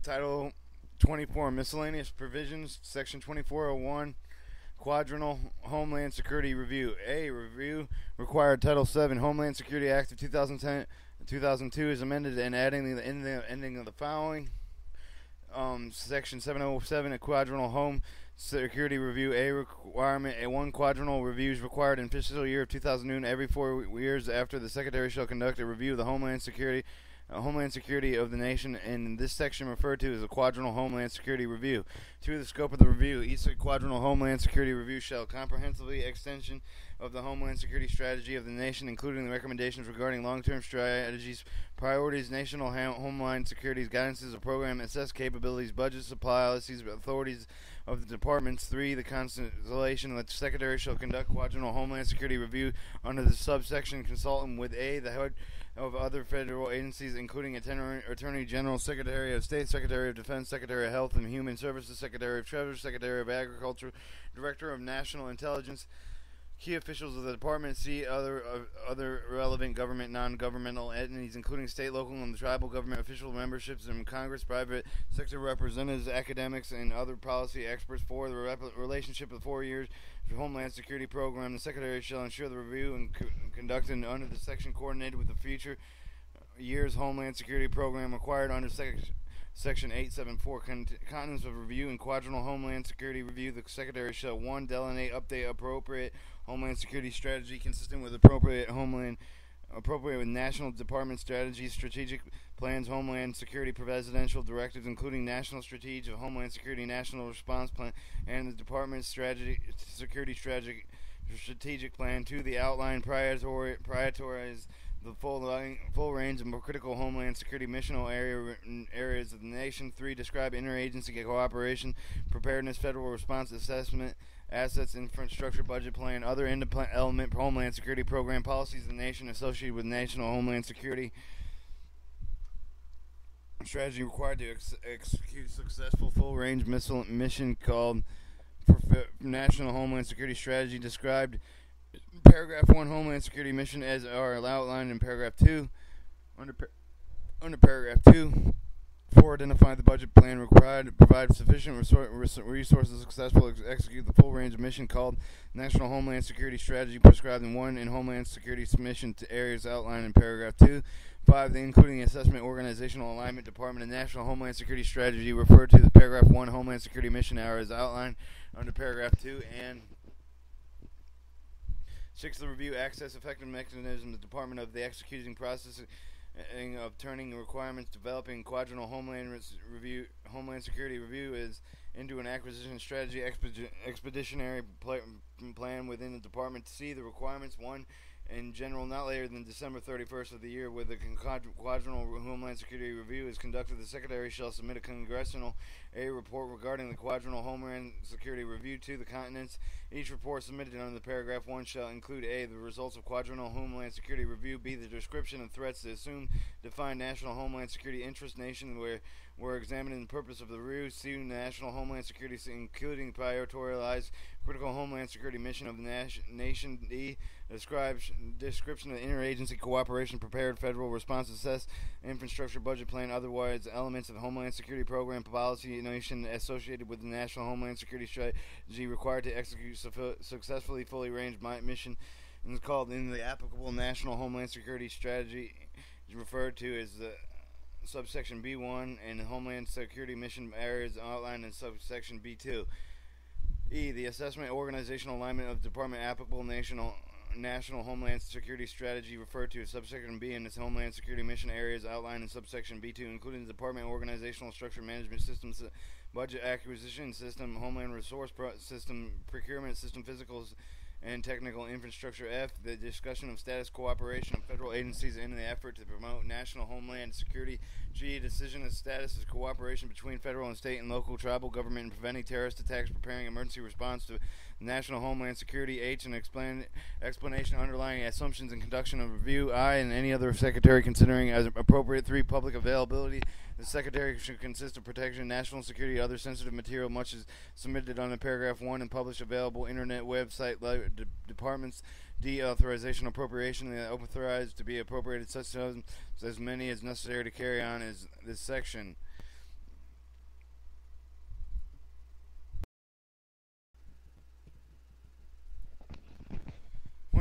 Title 24 Miscellaneous Provisions, Section 2401, Quadrennial Homeland Security Review. A. Review required Title 7 Homeland Security Act of 2002 is amended and adding the ending of the following. Section 707, a quadrennial home security review. A requirement: one quadrennial review is required in fiscal year of 2000. Every 4 years after the Secretary shall conduct a review of the Homeland Security of the nation, and this section referred to as a quadrennial Homeland Security Review. 2. The scope of the review. Each quadrennial Homeland Security Review shall comprehensively extension of the Homeland Security strategy of the nation, including the recommendations regarding long-term strategies, priorities, national homeland security guidances of program, assess capabilities, budgets, policies, authorities of the departments. 3. The constellation that the Secretary shall conduct quadrennial Homeland Security Review under the subsection consultant with A. the head of other federal agencies, including Attorney General, Secretary of State, Secretary of Defense, Secretary of Health and Human Services, Secretary of Treasury, Secretary of Agriculture, Director of National Intelligence, key officials of the department. C. Other relevant government, non-governmental entities, including state, local, and tribal government official memberships in Congress, private sector representatives, academics, and other policy experts. 4. The relationship of 4 years Homeland Security Program. The Secretary shall ensure the review and conducted under the section coordinated with the future year's Homeland Security Program required under Section 874. Contents of review and quadrennial Homeland Security Review. The Secretary shall 1. Delineate, update appropriate Homeland Security strategy consistent with appropriate with National Department strategies, strategic plans, Homeland Security presidential directives, including National Strategy of Homeland Security, National Response Plan, and the Department's security strategic plan. 2. The outline prioritize the full range of critical Homeland Security missional areas of the nation. 3. Describe interagency cooperation, preparedness, federal response assessment, assets, infrastructure, budget plan, other independent element Homeland Security program, policies of the nation associated with national Homeland Security strategy required to execute successful full-range mission called National Homeland Security Strategy described Paragraph 1 Homeland Security Mission as are outlined in Paragraph 2. Under Paragraph 2, 4. Identify the budget plan required to provide sufficient resources to successfully execute the full range of mission called National Homeland Security Strategy prescribed in 1 in Homeland Security mission to areas outlined in Paragraph 2. 5. Including assessment, organizational alignment, Department of National Homeland Security Strategy referred to the Paragraph 1 Homeland Security Mission areas outlined under Paragraph 2 and 6. The review access effective mechanism. The Department of the executing process of turning requirements, developing quadrennial Homeland Security Review is into an acquisition strategy expeditionary plan within the department. C. The requirements. 1. In general, not later than December 31st of the year where the quadrennial Homeland Security Review is conducted, the Secretary shall submit a congressional report regarding the quadrennial Homeland Security Review to the continents. Each report submitted under the Paragraph 1 shall include A. the results of quadrennial Homeland Security Review, B. the description of threats to assume defined national Homeland Security interest nation where were examined in the purpose of the review, C. national Homeland Security including prioritized critical Homeland Security mission of the nation, D. description of interagency cooperation, prepared federal response, assess infrastructure budget plan, otherwise elements of the Homeland Security program, policy nation associated with the National Homeland Security strategy required to execute successfully fully ranged mission, and is called in the applicable National Homeland Security strategy is referred to as the subsection B1 and Homeland Security mission areas outlined in subsection B2. E. The assessment organizational alignment of the department applicable National Homeland Security Strategy referred to as subsection B and its Homeland Security mission areas outlined in subsection B2, including the department organizational structure management systems, budget acquisition system, Homeland resource system, procurement system, physicals, and technical infrastructure. F. The discussion of status cooperation of federal agencies in the effort to promote national Homeland Security. G. Decision of status of cooperation between federal and state and local tribal government in preventing terrorist attacks, preparing emergency response to national Homeland Security. H. An explanation underlying assumptions and conduction of review. I. And any other Secretary considering as appropriate. 3. Public availability. The Secretary should consist of protection of national security, other sensitive material, much as submitted under Paragraph 1 and published available internet website departments. D. Authorization appropriation. Authorized to be appropriated such as many as necessary to carry on as this section.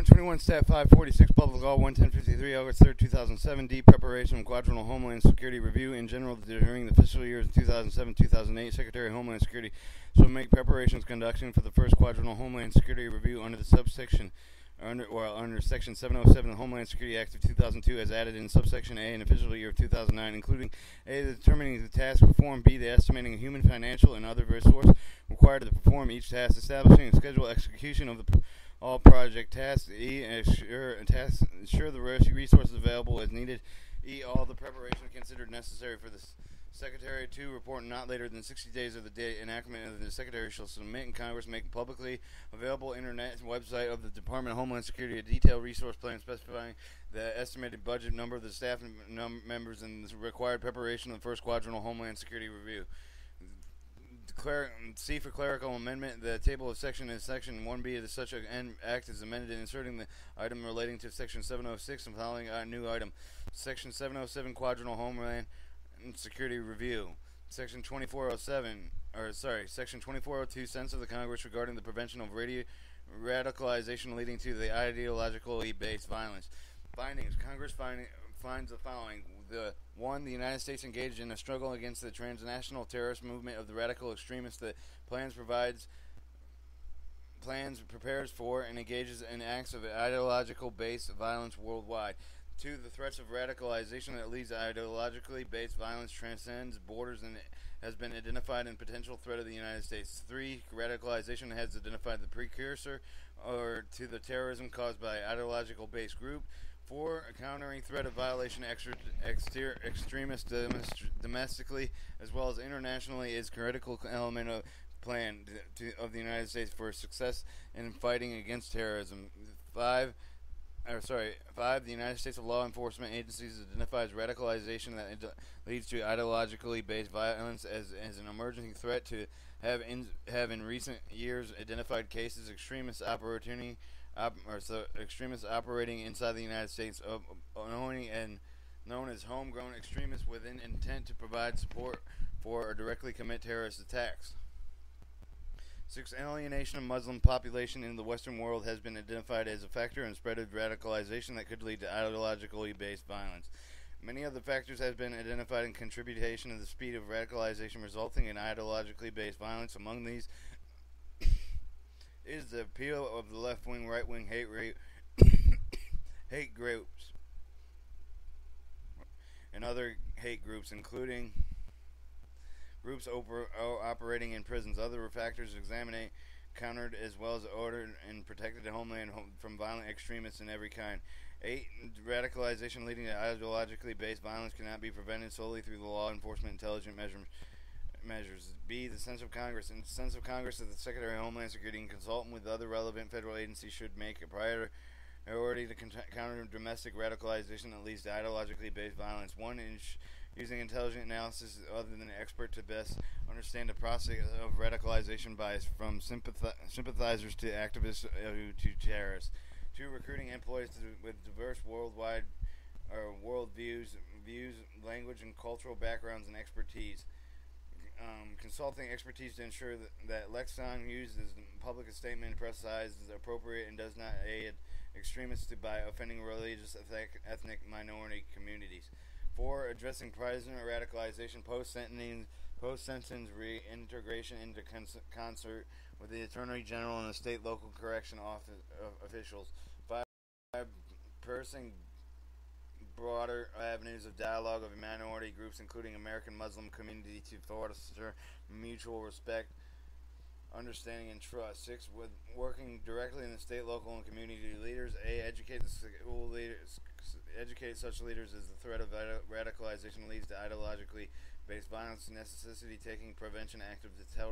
21 Stat 546 Public Law 11053 August 3rd 2007 D. Preparation of Quadrennial Homeland Security Review in general during the fiscal years 2007-2008. Secretary of Homeland Security shall make preparations conducting for the first Quadrennial Homeland Security Review under the subsection under Section 707 of the Homeland Security Act of 2002 as added in subsection A in the fiscal year of 2009, including A, the determining the task performed, B, the estimating of human, financial, and other resources required to perform each task, establishing a schedule execution of all project tasks, E, ensure the resources available as needed, E, all the preparation considered necessary for the Secretary to report not later than 60 days of the date enactment of the Secretary shall submit in Congress, make publicly available internet website of the Department of Homeland Security a detailed resource plan specifying the estimated budget, number of the staff members, and the required preparation of the first Quadrennial Homeland Security Review. C for clerical amendment. The table of section is section 1B of the such act is amended in inserting the item relating to section 706 and following a new item. Section 707 Quadrennial Homeland Security Review. Section 2402 Sense of the Congress regarding the prevention of radicalization leading to the ideologically based violence. Findings. Congress finds the following. 1. The United States engaged in a struggle against the transnational terrorist movement of the radical extremists that prepares for and engages in acts of ideological based violence worldwide. 2. The threats of radicalization that leads to ideologically based violence transcends borders and has been identified in potential threat of the United States. 3. Radicalization has identified the precursor to the terrorism caused by ideological based group. 4. A countering threat of violation extremists domestically as well as internationally is critical element of plan of the United States for success in fighting against terrorism. 5. The United States law enforcement agencies identifies radicalization that leads to ideologically based violence as an emerging threat to have in recent years identified cases extremists operating inside the United States known as homegrown extremists with an intent to provide support for or directly commit terrorist attacks. 6. Alienation of Muslim population in the Western world has been identified as a factor in spread of radicalization that could lead to ideologically based violence. Many other factors have been identified in contribution to the speed of radicalization resulting in ideologically based violence. Among these is the appeal of the left-wing, right-wing hate groups and other hate groups, including groups operating in prisons. Other factors examined, countered, as well as ordered and protected the homeland from violent extremists in every kind. 8. Radicalization leading to ideologically based violence cannot be prevented solely through the law enforcement intelligence measures. B. The sense of Congress. In the sense of Congress, that the Secretary of Homeland Security, in consulting with other relevant federal agencies, should make a priority to counter domestic radicalization that leads to ideologically based violence. 1. Using intelligent analysis other than an expert to best understand the process of radicalization bias from sympathizers to activists to terrorists. 2. Recruiting employees with diverse worldwide worldviews, language, and cultural backgrounds and expertise. Consulting expertise to ensure that lexicon used as public statement press size is appropriate and does not aid extremists by offending religious, ethnic minority communities. 4. Addressing prisoner radicalization post-sentence reintegration into concert with the Attorney General and the state local correction officials. 5. Pursuing broader avenues of dialogue of minority groups, including American Muslim community, to foster mutual respect, understanding, and trust. 6. With working directly in the state, local, and community leaders. A. Educate such leaders as the threat of radicalization leads to ideologically based violence, necessity taking prevention active at the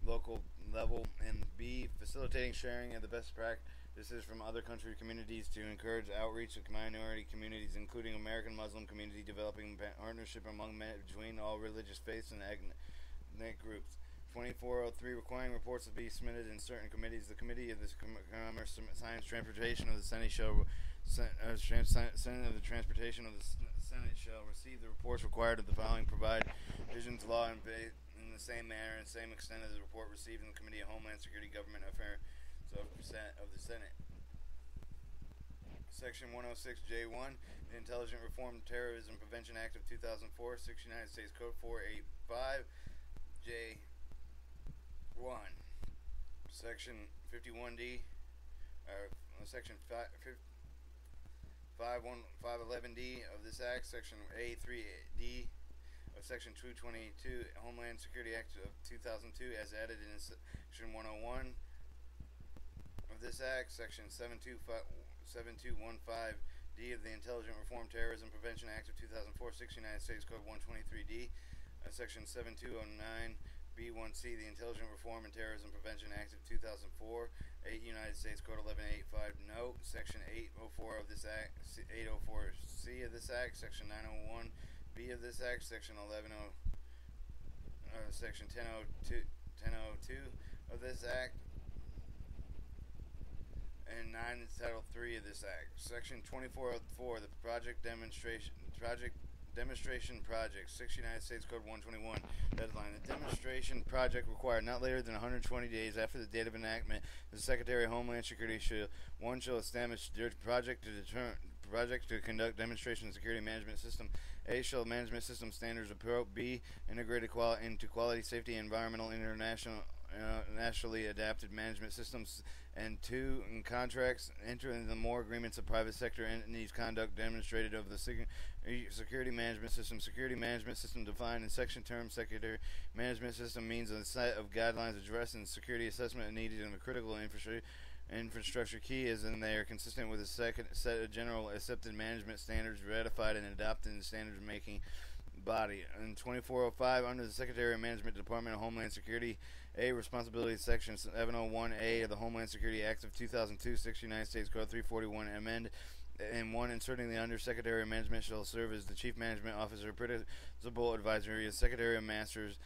local level. And B. Facilitating sharing of the best practices from other country communities to encourage outreach of minority communities, including American Muslim community, developing partnership between all religious faiths and ethnic groups. 2403. Requiring reports to be submitted in certain committees. The Committee of the Commerce, Science, Transportation of the Senate shall receive the reports required of the following provisions law and in the same manner and same extent as the report received in the Committee of Homeland Security, Government Affairs of the Senate. Section 106J1, the Intelligent Reform Terrorism Prevention Act of 2004, 6 United States Code 485J1. Section 51D, Section 511D of this Act, Section A3D of Section 222, Homeland Security Act of 2002, as added in Section 101 of this Act, Section 7215D of the Intelligent Reform Terrorism Prevention Act of 2004, 6 United States Code 123D, Section 7209B1C, the Intelligent Reform and Terrorism Prevention Act of 2004, 8 United States Code 1185 Note, Section 804 of this Act, 804C of this Act, Section 901B of this Act, Section 1002 of this Act, and 9 is Title 3 of this Act. Section 2404, the Demonstration Project, 6 United States Code 121. Deadline. The demonstration project required not later than 120 days after the date of enactment. The Secretary of Homeland Security shall establish the project to conduct demonstration security management system. A, shall management system standards approach. B, integrated into quality, safety, environmental, nationally adapted management systems. And 2, in contracts, enter into more agreements of private sector entities conduct demonstrated of the security management system. Security management system defined in section term. Security management system means a set of guidelines addressing security assessment needed in the critical infrastructure. Key is in they are consistent with a second set of general accepted management standards ratified and adopted in the standards making body. In 2405, under the Secretary of Management, Department of Homeland Security, A, responsibility section 701A of the Homeland Security Act of 2002, 6 United States Code 341, amend. And 1, inserting the Undersecretary of Management shall serve as the Chief Management Officer, Principal Advisory, as Secretary of matters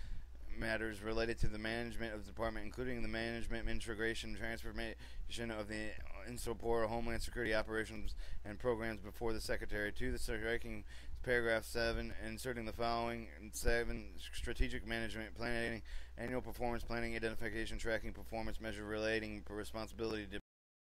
related to the management of the department, including the management, integration, transformation of the in support of Homeland Security operations and programs before the Secretary. 2, the striking paragraph 7, inserting the following. 7, strategic management planning, annual performance planning, identification, tracking, performance measure relating responsibility to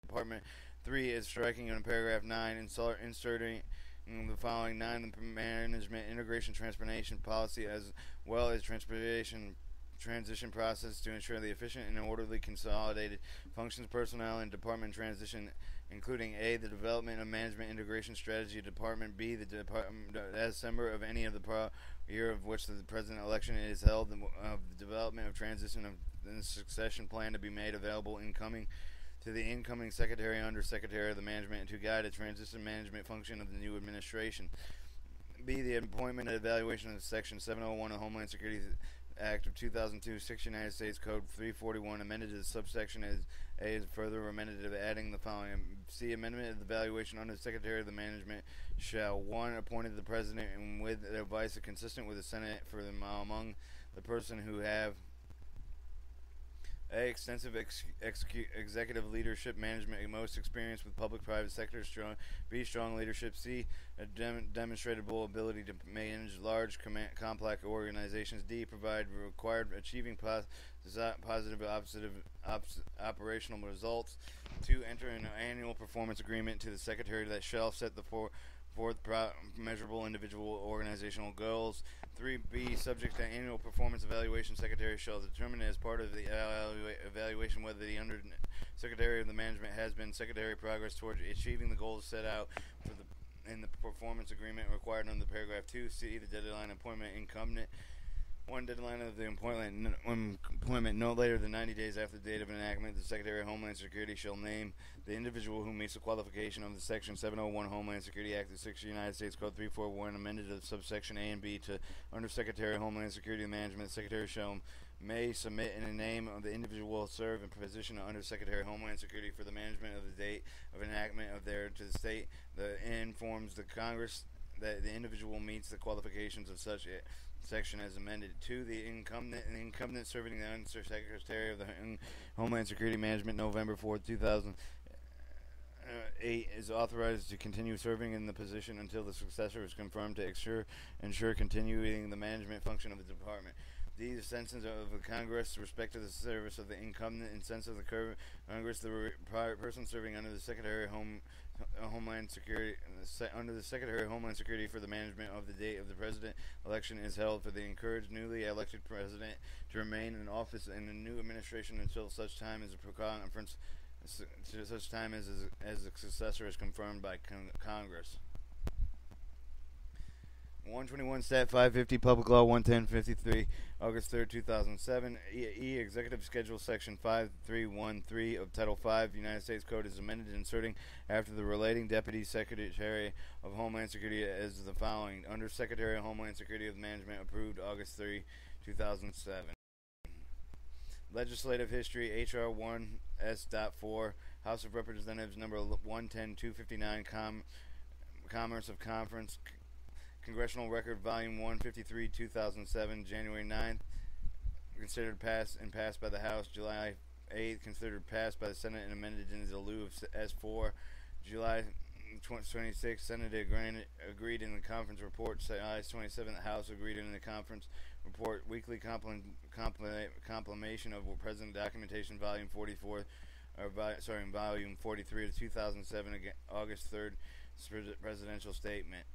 department. 3 is striking in paragraph 9, inserting the following. 9, the management, integration, transformation policy, as well as transportation transition process to ensure the efficient and orderly consolidated functions, personnel, and department transition, including A, the development of management integration strategy department. B, the department as member of any of the year of which the president election is held, of the development of transition of the succession plan to be made available to the incoming Secretary, Undersecretary of the Management, and to guide a transition management function of the new administration. B, the appointment and evaluation of Section 701 of Homeland Security Act of 2002, 6 United States Code 341, amended to the subsection as A, is further amended of adding the following. C, amendment of the evaluation under the Secretary of the Management shall 1, appointed the President and with advice consistent with the Senate for them among the person who have A, extensive executive leadership management and most experience with public-private sector. B, strong leadership. C, a demonstrable ability to manage large, complex organizations. D, provide required achieving positive operational results. 2, enter an annual performance agreement to the Secretary that shall set the fourth measurable individual organizational goals. 3B, subject to annual performance evaluation, Secretary shall determine as part of the evaluation whether the Secretary of the Management has been Secretary progress towards achieving the goals set out in the performance agreement required under paragraph 2. C, the deadline appointment incumbent. 1, deadline of the employment no later than 90 days after the date of enactment. The Secretary of Homeland Security shall name the individual who meets the qualification of the Section 701 Homeland Security Act of 6 United States Code 341, amended of subsection A and B to Undersecretary of Homeland Security Management. The Secretary may submit in the name of the individual will serve in position of Undersecretary of Homeland Security for the management of the date of enactment of their to the state that informs the Congress that the individual meets the qualifications of such section as amended. 2, the incumbent serving the Undersecretary of the Homeland Security Management November 4, 2008 is authorized to continue serving in the position until the successor is confirmed to ensure continuing the management function of the department. The sense of the Congress respect to the service of the incumbent and sense of the Congress, the prior person serving under the Secretary of Homeland Security under the Secretary of Homeland Security for the management of the date of the president election is held for the encouraged newly elected president to remain in office in the new administration until such time as a conference such time as a successor is confirmed by Congress. 121 Stat 550 Public Law 11053 August 3rd 2007 Executive Schedule Section 5313 of Title 5 United States Code is amended, inserting after the relating Deputy Secretary of Homeland Security as the following: Under Secretary of Homeland Security of Management, approved August 3, 2007. Legislative history: H.R. 1S.4, House of Representatives number 110259, Commerce of Conference, Congressional Record Volume 153, 2007, January 9th, considered passed by the House, July 8th, considered passed by the Senate and amended into lieu of S4, July 26th, Senate agreed in the conference report, July 27th, the House agreed in the conference report, weekly compilation of President Documentation, Volume 44, Volume 43 of 2007, August 3rd, Presidential Statement.